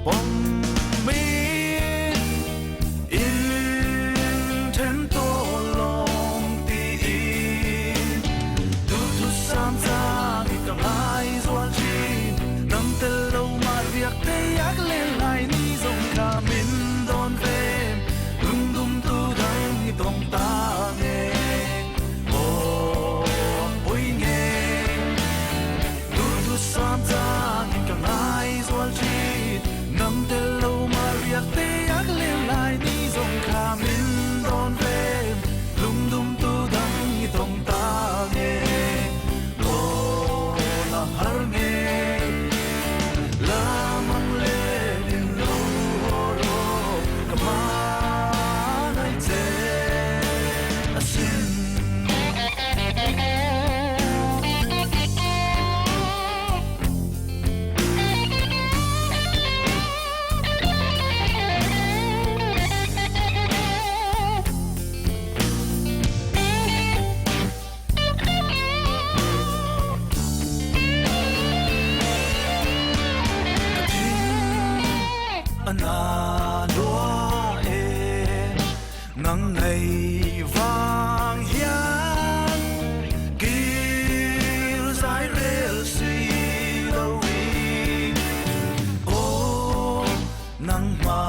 bom mi in ten to long ti tu tu sam sa mi kam ai zual chi nam tel lo ma riak te yak len lai ni zong ka min don ve lung dum tu dang ni tong ta nge o oi nge tu tu sam sa mi kam ai zual chi nam tel lo ma riak te yak len lai ni zong ka min don ve lung dum tu dang ni tong ta nge o la har nge la mang le din lo ro kama nai te asin na loa e ngang ngày vang hian kir zai rel si lo wi o nang ma